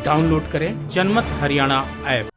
Download करें जनमत Haryana app.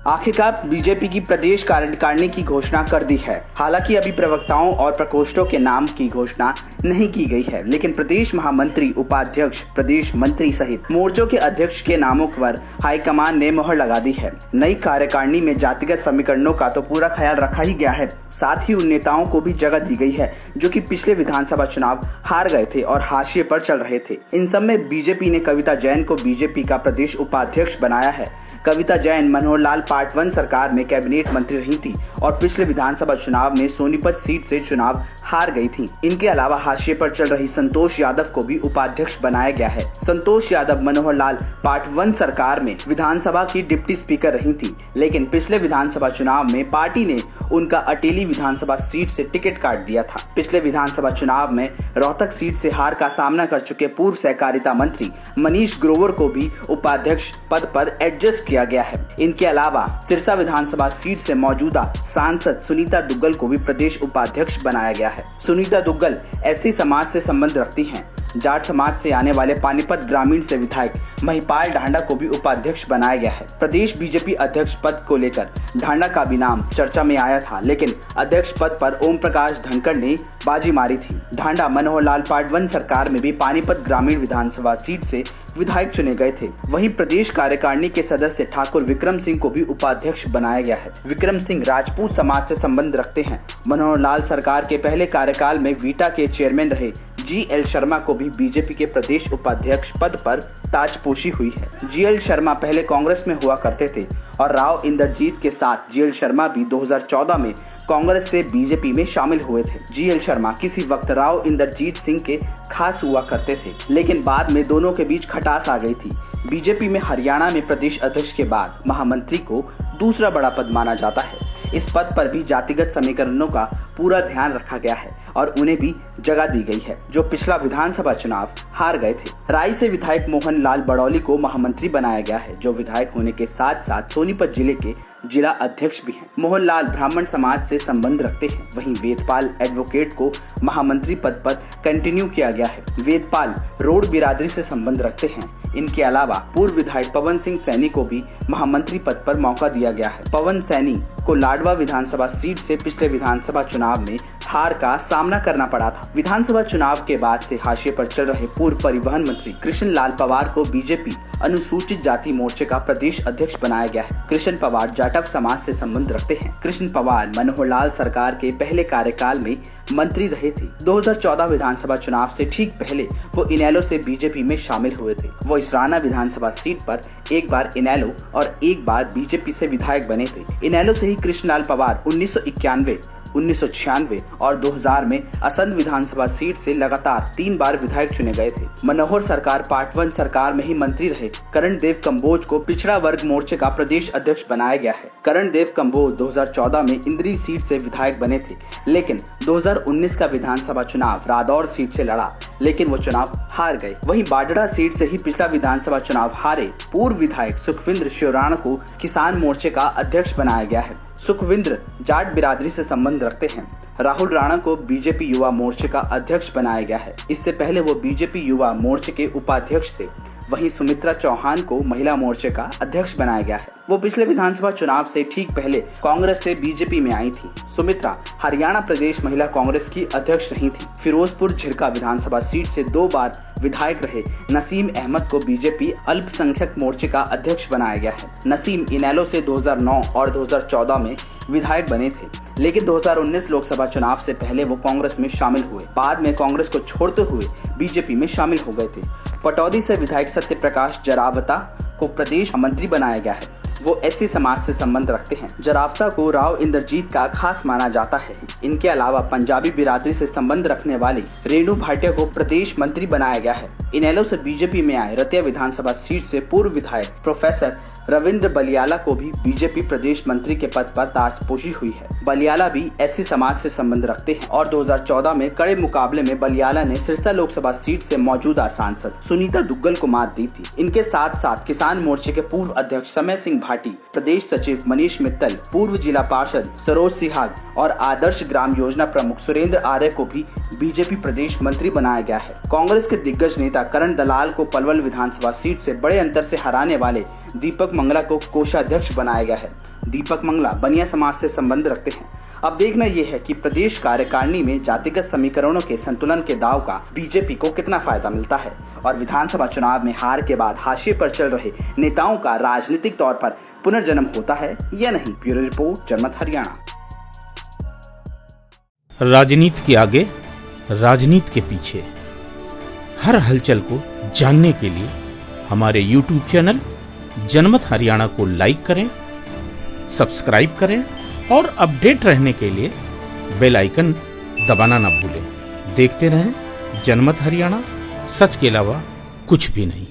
आखिरकार बीजेपी की प्रदेश कार्यकारिणी की घोषणा कर दी है। हालांकि अभी प्रवक्ताओं और प्रकोष्ठों के नाम की घोषणा नहीं की गई है, लेकिन प्रदेश महामंत्री, उपाध्यक्ष, प्रदेश मंत्री सहित मोर्चों के अध्यक्ष के नामों पर हाईकमान ने मोहर लगा दी है। नई कार्यकारिणी में जातिगत समीकरणों का तो पूरा ख्याल रखा ही गया है, साथ ही उन नेताओं को भी जगह दी गई है जो कि पिछले विधानसभा चुनाव हार गए थे और हाशिए पर चल रहे थे। इन सब में बीजेपी ने कविता जैन को बीजेपी का प्रदेश उपाध्यक्ष बनाया है। कविता जैन मनोहर लाल पार्ट 1 सरकार में कैबिनेट मंत्री रही थी और पिछले विधानसभा चुनाव में सोनीपत सीट से चुनाव हार गई थी। इनके अलावा हाशिए पर चल रही संतोष यादव को भी उपाध्यक्ष बनाया गया है। संतोष यादव मनोहर लाल पार्ट 1 सरकार में विधानसभा की डिप्टी स्पीकर रही थी, लेकिन पिछले विधानसभा चुनाव में पार्टी ने उनका अटेली विधानसभा सीट से टिकट काट दिया था। पिछले विधानसभा चुनाव में रोहतक सीट से हार का सामना कर चुके पूर्व सहकारिता मंत्री मनीष ग्रोवर को भी उपाध्यक्ष पद पर एडजस्ट किया गया है। इनके अलावा सिरसा विधानसभा सीट से मौजूदा सांसद सुनीता दुग्गल को भी प्रदेश उपाध्यक्ष बनाया गया है। सुनीता दुग्गल एससी समाज से संबंध रखती हैं। जाट समाज से आने वाले पानीपत ग्रामीण से विधायक महिपाल ढांडा को भी उपाध्यक्ष बनाया गया है। प्रदेश बीजेपी अध्यक्ष पद को लेकर ढांडा का भी नाम चर्चा में आया था, लेकिन अध्यक्ष पद पर ओम प्रकाश धनखड़ ने बाजी मारी थी। ढांडा मनोहर लाल पार्ट 1 सरकार में भी पानीपत ग्रामीण विधानसभा सीट से विधायक चुने गए थे। वहीं प्रदेश कार्यकारिणी के सदस्य ठाकुर विक्रम सिंह को भी उपाध्यक्ष बनाया गया है। विक्रम सिंह राजपूत समाज से संबंध रखते हैं। मनोहर लाल सरकार के पहले कार्यकाल में वीटा के चेयरमैन रहे GL शर्मा को भी बीजेपी के प्रदेश उपाध्यक्ष पद पर ताजपोशी हुई है। GL शर्मा पहले कांग्रेस में हुआ करते थे और राव इंद्रजीत के साथ GL शर्मा भी 2014 में कांग्रेस से बीजेपी में शामिल हुए थे। GL शर्मा किसी वक्त राव इंद्रजीत सिंह के खास हुआ करते थे, लेकिन बाद में दोनों के बीच खटास आ गई थी। बीजेपी में हरियाणा में प्रदेश अध्यक्ष के बाद महामंत्री को दूसरा बड़ा पद माना जाता है। इस पद पर भी जातिगत समीकरणों का पूरा ध्यान रखा गया है और उन्हें भी जगह दी गई है जो पिछला विधानसभा चुनाव हार गए थे। राय से विधायक मोहन लाल बड़ौली को महामंत्री बनाया गया है, जो विधायक होने के साथ साथ सोनीपत जिले के जिला अध्यक्ष भी हैं। मोहन लाल ब्राह्मण समाज से संबंध रखते हैं। वहीं वेदपाल एडवोकेट को महामंत्री पद पर कंटिन्यू किया गया है। वेदपाल रोड बिरादरी से संबंध रखते हैं। इनके अलावा पूर्व विधायक पवन सिंह सैनी को भी महामंत्री पद पर मौका दिया गया है। पवन सैनी को लाडवा विधानसभा सीट से पिछले विधानसभा चुनाव में हार का सामना करना पड़ा था। विधानसभा चुनाव के बाद से हाशिए पर चल रहे पूर्व परिवहन मंत्री कृष्ण लाल पवार को बीजेपी अनुसूचित जाति मोर्चे का प्रदेश अध्यक्ष बनाया गया है। कृष्ण पवार जाटव समाज से संबंध रखते हैं। कृष्ण पवार मनोहर लाल सरकार के पहले कार्यकाल में मंत्री रहे थे। 2014 विधानसभा चुनाव से ठीक पहले वो इनेलो से बीजेपी में शामिल हुए थे। वो इसराना विधानसभा सीट पर एक बार इनेलो और एक बार बीजेपी से विधायक बने थे। इनेलो से ही कृष्णलाल पवार 1991, 1996 और 2000 में असंध विधानसभा सीट से लगातार 3 बार विधायक चुने गए थे। मनोहर सरकार पार्ट 1 सरकार में ही मंत्री रहे। करण देव कंबोज को पिछड़ा वर्ग मोर्चे का प्रदेश अध्यक्ष बनाया गया है। करण देव कंबोज 2014 में इंद्री सीट से विधायक बने थे, लेकिन 2019 का विधानसभा चुनाव रादौर सीट से लड़ा, लेकिन वो चुनाव हार गए। वहीं बाडड़ा सीट से ही पिछला विधानसभा चुनाव हारे पूर्व विधायक सुखविंद्र शिवराणा को किसान मोर्चे का अध्यक्ष बनाया गया है। सुखविंद्र जाट बिरादरी से संबंध रखते हैं। राहुल राणा को बीजेपी युवा मोर्चे का अध्यक्ष बनाया गया है। इससे पहले वो बीजेपी युवा मोर्चे के उपाध्यक्ष थे। वहीं सुमित्रा चौहान को महिला मोर्चे का अध्यक्ष बनाया गया है। वो पिछले विधानसभा चुनाव से ठीक पहले कांग्रेस से बीजेपी में आई थी। सुमित्रा हरियाणा प्रदेश महिला कांग्रेस की अध्यक्ष रही थी। फिरोजपुर झिरका विधानसभा सीट से 2 बार विधायक रहे नसीम अहमद को बीजेपी अल्पसंख्यक मोर्चे का अध्यक्ष बनाया गया है। नसीम इनेलो से 2009 और 2014 में विधायक बने थे, लेकिन 2019 लोकसभा चुनाव से पहले वो कांग्रेस में शामिल हुए। बाद में कांग्रेस को छोड़ते हुए बीजेपी में शामिल हो गए थे। पटौदी से विधायक सत्य प्रकाश जरावता को प्रदेश मंत्री बनाया गया है। वो एससी समाज से संबंध रखते हैं। जरावता को राव इंद्रजीत का खास माना जाता है। इनके अलावा पंजाबी बिरादरी से संबंध रखने वाली रेणु भाटिया को प्रदेश मंत्री बनाया गया है। इनेलो से बीजेपी में आए रतिया विधानसभा सीट से पूर्व विधायक प्रोफेसर रविंद्र बलियाला को भी बीजेपी प्रदेश मंत्री के पद पर ताजपोशी हुई है। बलियाला भी एससी समाज से संबंध रखते हैं और 2014 में कड़े मुकाबले में बलियाला ने सिरसा लोकसभा सीट से मौजूदा सांसद सुनीता दुग्गल को मात दी थी। इनके साथ साथ किसान मोर्चे के पूर्व अध्यक्ष समय सिंह भाटी, प्रदेश सचिव मनीष मित्तल, पूर्व जिला पार्षद सरोज सिहाग और आदर्श ग्राम योजना प्रमुख सुरेंद्र आर्य को भी बीजेपी प्रदेश मंत्री बनाया गया है। कांग्रेस के दिग्गज नेता करण दलाल को पलवल विधानसभा सीट से बड़े अंतर से हराने वाले दीपक मंगला को कोषाध्यक्ष बनाया गया है। दीपक मंगला बनिया समाज से संबंध रखते हैं। अब देखना यह है कि प्रदेश कार्यकारिणी में जातिगत समीकरणों के संतुलन के दाव का बीजेपी को कितना फायदा मिलता है और विधानसभा चुनाव में हार के बाद हाशिए पर चल रहे नेताओं का राजनीतिक तौर पर पुनर्जन्म होता है या नहीं। ब्यूरो रिपोर्ट, जनमत हरियाणा। राजनीति के आगे, राजनीति के पीछे, हर हलचल को जानने के लिए हमारे YouTube चैनल जनमत हरियाणा को लाइक करें, सब्सक्राइब करें और अपडेट रहने के लिए बेल आइकन दबाना ना भूलें। देखते रहें जनमत हरियाणा, सच के अलावा कुछ भी नहीं।